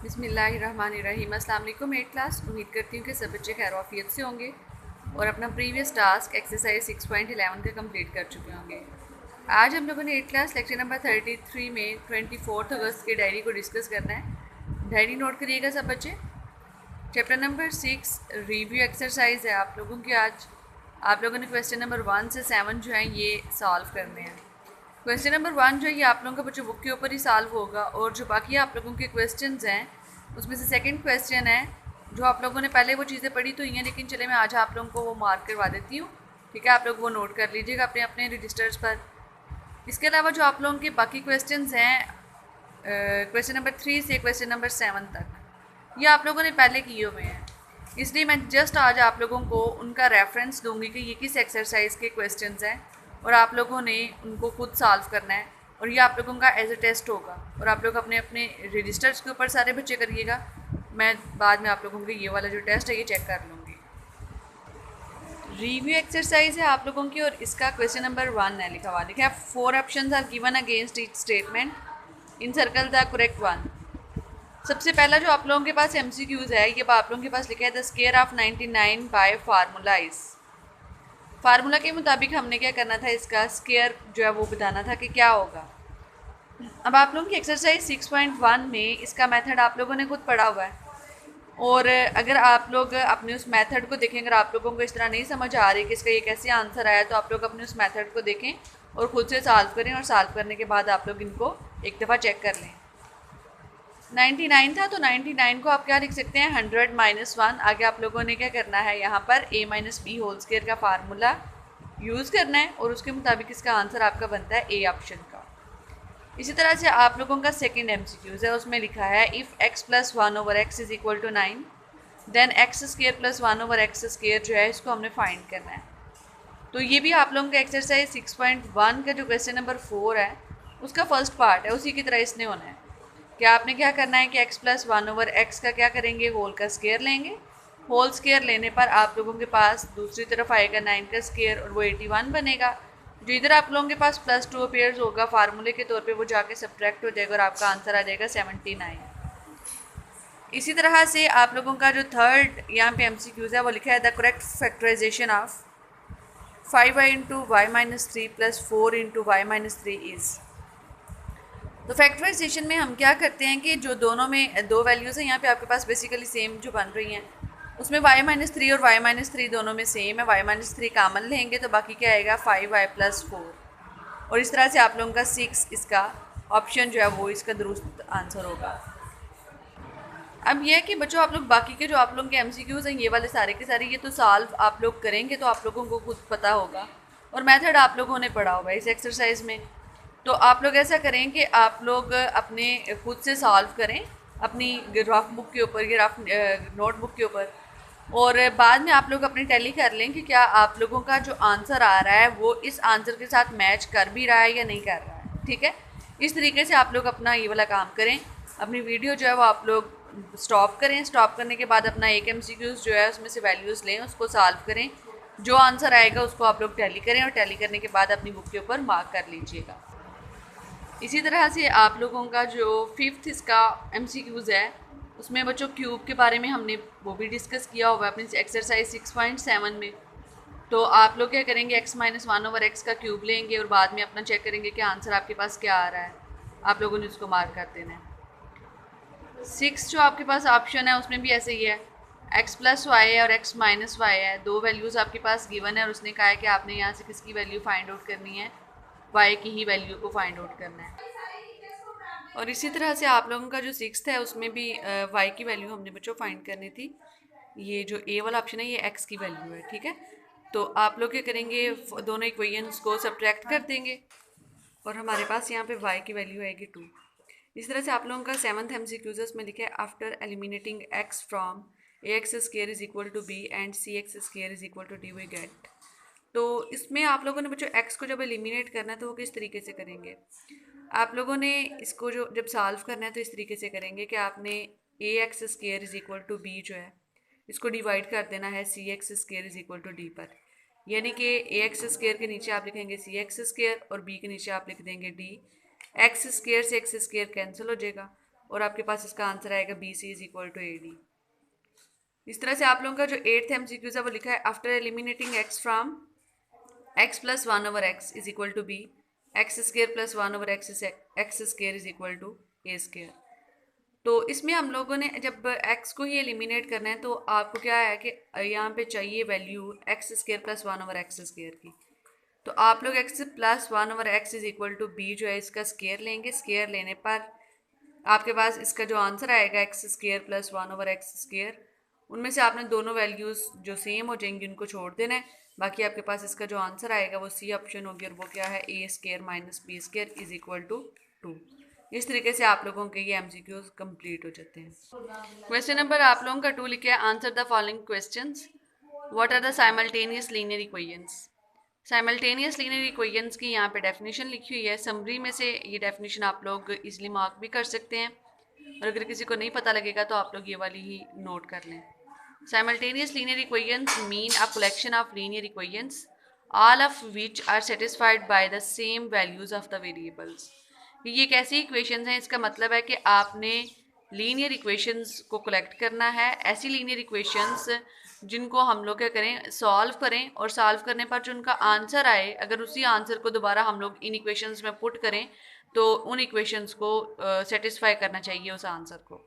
बिस्मिल्लाहिर्रहमानिर्रहीम। अस्सलाम वालेकुम। 8 क्लास, उम्मीद करती हूँ कि सब बच्चे खैर आफियत से होंगे और अपना प्रीवियस टास्क एक्सरसाइज 6.11 का कंप्लीट कर चुके होंगे। आज हम लोगों ने 8 क्लास लेक्चर नंबर 33 में 24 अगस्त की डायरी को डिस्कस करना है। डायरी नोट करिएगा सब बच्चे। चैप्टर नंबर 6 रिव्यू एक्सरसाइज है आप लोगों की। आज आप लोगों ने क्वेश्चन नंबर 1 से 7 जो है ये सॉल्व करने हैं। क्वेश्चन नंबर 1 जो है ये आप लोगों का बच्चों बुक के ऊपर ही सॉल्व होगा और जो बाकी आप लोगों के क्वेश्चंस हैं उसमें से सेकंड क्वेश्चन है जो आप लोगों ने पहले वो चीज़ें पढ़ी तो हैं, लेकिन चले मैं आज आप लोगों को वो मार्क करवा देती हूँ। ठीक है, आप लोग वो नोट कर लीजिएगा अपने अपने रजिस्टर्स पर। इसके अलावा जो आप लोगों के बाकी क्वेश्चंस हैं क्वेश्चन नंबर 3 से क्वेश्चन नंबर 7 तक ये आप लोगों ने पहले किए हुए हैं, इसलिए मैं जस्ट आज आप लोगों को उनका रेफरेंस दूंगी कि ये किस एक्सरसाइज के क्वेश्चंस हैं और आप लोगों ने उनको खुद सॉल्व करना है और ये आप लोगों का एज अ टेस्ट होगा और आप लोग अपने अपने रजिस्टर्स के ऊपर सारे बच्चे करिएगा। मैं बाद में आप लोगों के ये वाला जो टेस्ट है ये चेक कर लूँगी। रिव्यू एक्सरसाइज है आप लोगों की और इसका क्वेश्चन नंबर 1 है लिखा हुआ। लिखा है 4 options are given against each statement in circle the correct one. सबसे पहला जो आप लोगों के पास MCQs है ये आप लोगों के पास लिखा है the square of 99 bye formula is. Formula के मुताबिक हमने क्या करना था, इसका स्क्वायर जो है वो बताना था कि क्या होगा। अब आप लोगों की एक्सरसाइज 6.1 में इसका मेथड आप लोगों ने खुद पढ़ा हुआ है और अगर आप लोग अपने उस मेथड को देखें, अगर आप लोगों को इस तरह नहीं समझ आ रही कि इसका ये कैसे आंसर आया तो आप लोग अपने उस मेथड को देखें और ख़ुद से सॉल्व करें और सॉल्व करने के बाद आप लोग इनको एक दफ़ा चेक कर लें। 99 था तो 99 को आप क्या लिख सकते हैं 100 माइनस 1। आगे आप लोगों ने क्या करना है, यहाँ पर a minus B whole square का फार्मूला यूज़ करना है और उसके मुताबिक इसका आंसर आपका बनता है ए ऑप्शन का। इसी तरह से आप लोगों का सेकंड MCQs है, उसमें लिखा है if x plus 1 over X is equal to 9 then X square plus 1 over X square जो है इसको हमने फाइंड करना है। तो ये भी आप लोगों का एक्सरसाइज 6.1 का जो क्वेश्चन नंबर 4 है उसका फर्स्ट पार्ट है, उसी की तरह इसने होना है कि आपने क्या करना है कि x प्लस 1 ओवर एक्स का क्या करेंगे, होल का स्क्वायर लेंगे। होल स्क्वायर लेने पर आप लोगों के पास दूसरी तरफ आएगा 9 का स्क्वायर और वो 81 बनेगा। जो इधर आप लोगों के पास +2 अपेयर्स होगा फार्मूले के तौर पे वो जाके सब्ट्रैक्ट हो जाएगा और आपका आंसर आ जाएगा 79। इसी तरह से आप लोगों का जो थर्ड यहाँ पे MCQs है वो लिखा है the correct factorisation of 5y into Y minus 3 plus 4 into Y minus 3 is. तो फैक्टराइजेशन में हम क्या करते हैं कि जो दोनों में दो वैल्यूज़ हैं यहाँ पे आपके पास बेसिकली सेम जो बन रही हैं उसमें y माइनस 3 और y माइनस 3 दोनों में सेम है। y माइनस 3 कामन लेंगे तो बाकी क्या आएगा 5y प्लस 4 और इस तरह से आप लोगों का 6 इसका ऑप्शन जो है वो इसका दुरुस्त आंसर होगा। अब यह है कि बच्चों आप लोग बाकी के जो आप लोगों के MCQs हैं ये वाले सारे के सारे ये तो सॉल्व आप लोग करेंगे तो आप लोगों को खुद पता होगा और मेथड आप लोगों ने पढ़ा होगा इस एक्सरसाइज में। तो आप लोग ऐसा करें कि आप लोग अपने खुद से सॉल्व करें अपनी रफ बुक के ऊपर या रफ नोटबुक के ऊपर और बाद में आप लोग अपनी टैली कर लें कि क्या आप लोगों का जो आंसर आ रहा है वो इस आंसर के साथ मैच कर भी रहा है या नहीं कर रहा है। ठीक है, इस तरीके से आप लोग अपना ये वाला काम करें। अपनी वीडियो जो है वो आप लोग स्टॉप करें, स्टॉप करने के बाद अपना एक MCQs जो है उसमें से वैल्यूज़ लें, उसको सॉल्व करें, जो आंसर आएगा उसको आप लोग टैली करें और टैली करने के बाद अपनी बुक के ऊपर मार्क कर लीजिएगा। इसी तरह से आप लोगों का जो फिफ्थ इसका MCQs है उसमें बच्चों क्यूब के बारे में हमने वो भी डिस्कस किया होगा अपनी एक्सरसाइज 6.7 में। तो आप लोग क्या करेंगे x माइनस 1 ओवर एक्स का क्यूब लेंगे और बाद में अपना चेक करेंगे कि आंसर आपके पास क्या आ रहा है, आप लोगों ने उसको मार्क कर देना है। 6 जो आपके पास ऑप्शन है उसमें भी ऐसे ही है, x प्लस वाई है और x माइनस वाई है, दो वैल्यूज़ आपके पास गिवन है और उसने कहा है कि आपने यहाँ से किसकी वैल्यू फाइंड आउट करनी है, y की ही वैल्यू को फाइंड आउट करना है। और इसी तरह से आप लोगों का जो 6th है उसमें भी y की वैल्यू हमने बच्चों फाइंड करनी थी। ये जो a वाला ऑप्शन है ये x की वैल्यू है। ठीक है, तो आप लोग क्या करेंगे दोनों इक्वेशंस को सब्ट्रैक्ट कर देंगे और हमारे पास यहाँ पे y की वैल्यू आएगी 2। इस तरह से आप लोगों का 7th MCQs में लिखा है after eliminating x from ax square is equal to b and cx square is equal to d we get. तो इसमें आप लोगों ने बच्चों x को जब एलिमिनेट करना है तो वो किस तरीके से करेंगे, आप लोगों ने इसको जो जब सॉल्व करना है तो इस तरीके से करेंगे कि आपने ax square is equal to b जो है इसको डिवाइड कर देना है cx square is equal to d पर, यानी कि ax स्क्वायर के नीचे आप लिखेंगे cx स्क्वायर और b के नीचे आप लिख देंगे d। x स्क्वायर से x स्क्वायर कैंसिल हो जाएगा और आपके पास इसका आंसर आएगा B C is equal to A D. इस तरह से आप लोगों का जो 8th MCQ है वो लिखा है after eliminating x from x plus 1 over x is equal to B, X square plus 1 over X square is equal to A square. तो इसमें हम लोगों ने जब x को ही एलिमिनेट करना है तो आपको क्या है कि यहाँ पे चाहिए value X square plus 1 over X square की। तो आप लोग x plus 1 over X is equal to B जो है इसका स्केयर लेंगे। स्केयर लेने पर आपके पास इसका जो आंसर आएगा X square plus 1 over X square, उनमें से आपने दोनों वैल्यूज़ जो सेम हो जाएंगी उनको छोड़ देना है। बाकी आपके पास इसका जो आंसर आएगा वो सी ऑप्शन होगी और वो क्या है A square minus B square is equal to 2। इस तरीके से आप लोगों के ये MCQs कंप्लीट हो जाते हैं। क्वेश्चन नंबर आप लोगों का 2 लिखे है answer the following questions, what are the simultaneous linear equations. Simultaneous linear equations की यहाँ पे डेफिनेशन लिखी हुई है। समरी में से ये डेफिनेशन आप लोग इजीली मार्क भी कर सकते हैं और अगर किसी को नहीं पता लगेगा तो आप लोग ये वाली ही नोट कर लें। Simultaneous linear equations mean a collection of linear equations, all of which are satisfied by the same values of the variables। ये कैसी इक्वेशंस हैं, इसका मतलब है कि आपने लीनियर इक्वेशंस को कलेक्ट करना है। ऐसी लीनियर इक्वेशंस जिनको हम लोग क्या करें, सॉल्व करें और सॉल्व करने पर जो उनका आंसर आए, अगर उसी आंसर को दोबारा हम लोग इन इक्वेशंस में पुट करें तो उन इक्वेशंस को सेटिस्फाई करना चाहिए उस आंसर को।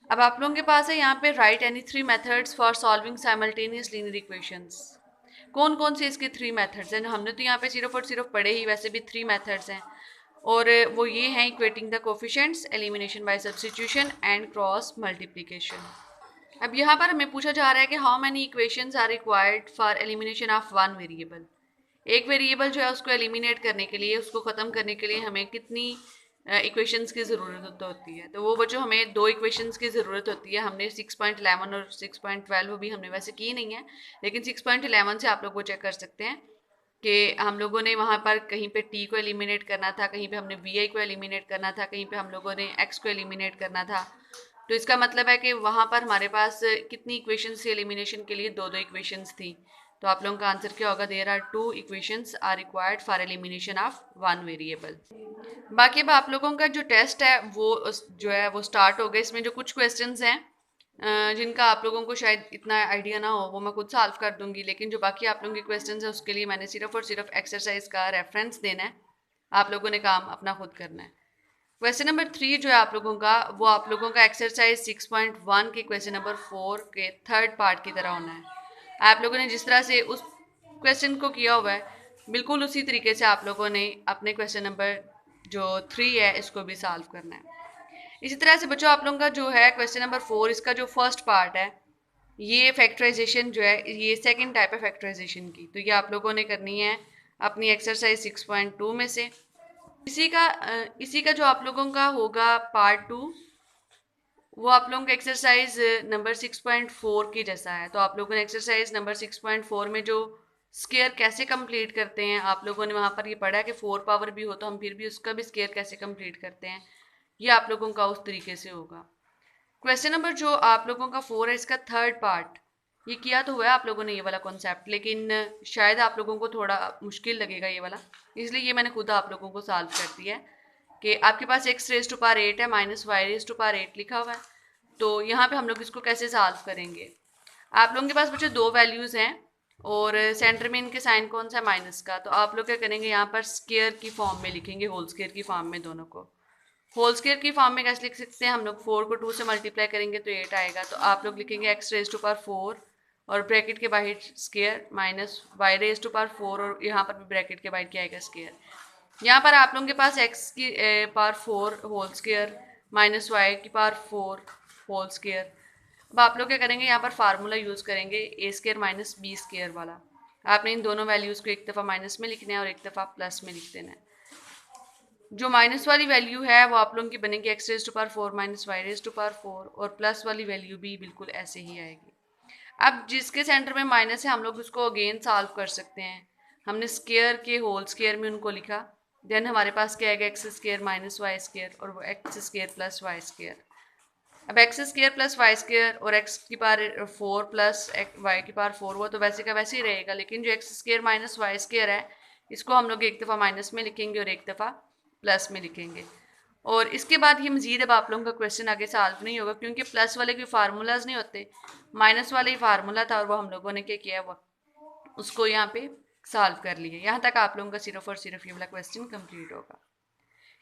अब आप लोगों के पास है यहाँ पे right any 3 methods for solving simultaneous linear equations. कौन कौन से इसके 3 मेथड्स हैं? हमने तो यहाँ पे सिर्फ और सिर्फ पढ़े ही, वैसे भी 3 मेथड्स हैं और वो ये हैं equating the coefficients, elimination by substitution and cross multiplication. अब यहाँ पर हमें पूछा जा रहा है कि how many equations are required for elimination of one variable. एक वेरिएबल जो है उसको एलिमिनेट करने के लिए, उसको ख़त्म करने के लिए हमें कितनी इक्वेशंस की ज़रूरत होती है। तो वो बच्चों हमें 2 इक्वेशंस की ज़रूरत होती है। हमने 6.11 और 6.12 भी हमने वैसे की नहीं है, लेकिन 6.11 से आप लोग वो चेक कर सकते हैं कि हम लोगों ने वहाँ पर कहीं पे t को एलिमिनेट करना था, कहीं पे हमने vi को एलिमिनेट करना था, कहीं पे हम लोगों ने x को एलिमिनेट करना था। तो इसका मतलब है कि वहाँ पर हमारे पास कितनी इक्वेशंस थी एलिमिनेशन के लिए? 2 इक्वेशंस थी। तो आप लोगों का आंसर क्या होगा? There are 2 equations are required for elimination of one variable. बाकी अब आप लोगों का जो टेस्ट है वो जो है वो स्टार्ट हो गया। इसमें जो कुछ क्वेश्चंस हैं जिनका आप लोगों को शायद इतना आइडिया ना हो वो मैं खुद सॉल्व कर दूंगी, लेकिन जो बाकी आप लोगों के क्वेश्चंस हैं उसके लिए मैंने सिर्फ और सिर्फ एक्सरसाइज का रेफरेंस देना है। आप लोगों ने काम अपना खुद करना है। क्वेश्चन नंबर 3 जो है आप लोगों का, वो आप लोगों का एक्सरसाइज 6.1 के क्वेश्चन नंबर 4 के थर्ड पार्ट की तरह होना है। आप लोगों ने जिस तरह से उस क्वेश्चन को किया हुआ है बिल्कुल उसी तरीके से आप लोगों ने अपने क्वेश्चन नंबर जो 3 है इसको भी सॉल्व करना है। इसी तरह से बच्चों आप लोगों का जो है क्वेश्चन नंबर 4, इसका जो फर्स्ट पार्ट है ये फैक्टराइजेशन जो है, ये सेकंड टाइप है फैक्टराइजेशन की। तो ये आप लोगों ने करनी है अपनी एक्सरसाइज 6.2 में से। इसी का जो आप लोगों का होगा पार्ट 2, वो आप लोगों का एक्सरसाइज नंबर 6.4 की जैसा है। तो आप लोगों ने एक्सरसाइज नंबर 6.4 में जो स्केयर कैसे कंप्लीट करते हैं, आप लोगों ने वहाँ पर ये पढ़ा है कि 4 पावर भी हो तो हम फिर भी उसका भी स्केयर कैसे कंप्लीट करते हैं, ये आप लोगों का उस तरीके से होगा। क्वेश्चन नंबर जो आप लोगों का 4 है, इसका थर्ड पार्ट ये किया तो हुआ है आप लोगों ने ये वाला कॉन्सेप्ट, लेकिन शायद आप लोगों को थोड़ा मुश्किल लगेगा ये वाला, इसलिए ये मैंने खुद आप लोगों को सॉल्व कर दिया है कि आपके पास x रेज़ टू पावर 8 है minus y raise to power 8 लिखा हुआ है। तो यहाँ पे हम लोग इसको कैसे सॉल्व करेंगे? आप लोगों के पास बच्चों 2 वैल्यूज़ हैं और सेंटर में इनके साइन कौन सा? माइनस का। तो आप लोग क्या करेंगे, यहाँ पर स्केयर की फॉर्म में लिखेंगे, होल स्केयर की फॉर्म में दोनों को। होल स्केयर की फॉर्म में कैसे लिख सकते हैं? हम लोग 4 को 2 से मल्टीप्लाई करेंगे तो 8 आएगा। तो आप लोग लिखेंगे x रेज़ टू पावर 4 और ब्रैकेट के बाहर square minus y raise to power 4 और यहाँ पर भी ब्रैकेट के बाहर क्या आएगा? स्केयर। यहाँ पर आप लोगों के पास x की power 4 whole square minus y की पावर 4 होल स्केयर। अब आप लोग क्या करेंगे, यहाँ पर फार्मूला यूज़ करेंगे ए स्केयर माइनस बी स्केयर वाला। आपने इन दोनों वैल्यूज़ को एक दफ़ा माइनस में लिखना है और एक दफ़ा प्लस में लिख देना है। जो माइनस वाली वैल्यू है वो आप लोगों की बनेगी x raise to power 4 minus y raise to power 4 और प्लस वाली वैल्यू भी बिल्कुल ऐसे ही आएगी। अब जिसके सेंटर में माइनस है हम लोग उसको अगेन सॉल्व कर सकते हैं। हमने स्केयर के होल स्केयर में उनको लिखा, देन हमारे पास क्या आएगा? X square minus Y square और वो X square plus Y square. अब X square plus Y square और एक्स की पावर 4 प्लस वाई की पावर 4 वो तो वैसे का वैसे ही रहेगा, लेकिन जो X square minus Y square है इसको हम लोग एक दफ़ा माइनस में लिखेंगे और एक दफ़ा प्लस में लिखेंगे। और इसके बाद ये मज़ीद अब आप लोगों का क्वेश्चन आगे सॉल्व नहीं होगा, क्योंकि प्लस वाले कोई फार्मूलाज नहीं होते, माइनस वाले ही फार्मूला था और वो हम लोगों ने क्या किया, वो उसको यहाँ पे सॉल्व कर लिया। यहाँ तक आप लोगों का सिर्फ और सिर्फ ये वाला क्वेश्चन कंप्लीट होगा।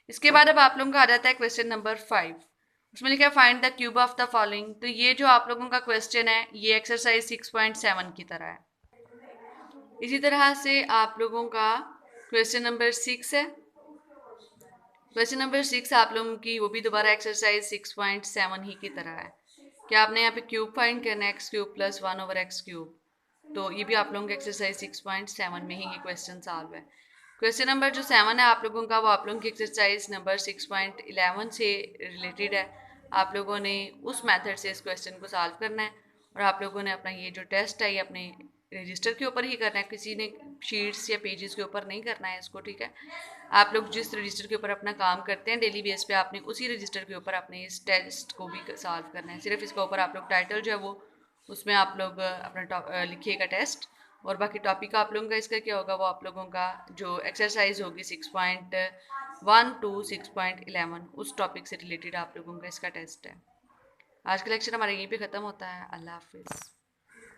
इसके बाद अब आप लोगों का आ जाता है क्वेश्चन नंबर 5। उसमें लिखा है find the cube of the following. तो ये जो आप लोगों का क्वेश्चन है ये एक्सरसाइज 6.7 की तरह है। इसी तरह से आप लोगों का क्वेश्चन नंबर 6 है। क्वेश्चन नंबर 6 आप लोगों की वो भी दोबारा एक्सरसाइज 6.7 ही की तरह है कि आपने यहाँ पे क्यूब फाइंड करना है, x cube plus 1/x cube. तो ये भी आप लोगों का एक्सरसाइज 6.7 में ही ये क्वेश्चन सॉल्व है। क्वेश्चन नंबर जो 7 है आप लोगों का, वो आप लोगों की एक्सरसाइज नंबर 6.11 से रिलेटेड है। आप लोगों ने उस मेथड से इस क्वेश्चन को सॉल्व करना है और आप लोगों ने अपना ये जो टेस्ट है ये अपने रजिस्टर के ऊपर ही करना है, किसी ने शीट्स या पेजेस के ऊपर नहीं करना है इसको, ठीक है। आप लोग जिस रजिस्टर के ऊपर अपना काम करते हैं डेली बेस पे, आपने उसी रजिस्टर के ऊपर अपने इस टेस्ट को भी सॉल्व करना है। सिर्फ इसके ऊपर आप लोग टाइटल जो है वो उसमें आप लोग अपना लिखिएगा टेस्ट, और बाकी टॉपिक आप लोगों का इसका क्या होगा, वो आप लोगों का जो एक्सरसाइज होगी 6.1 to 6.11 उस टॉपिक से रिलेटेड आप लोगों का इसका टेस्ट है। आज का लेक्चर हमारा यहीं पे ख़त्म होता है। अल्लाह हाफिज़।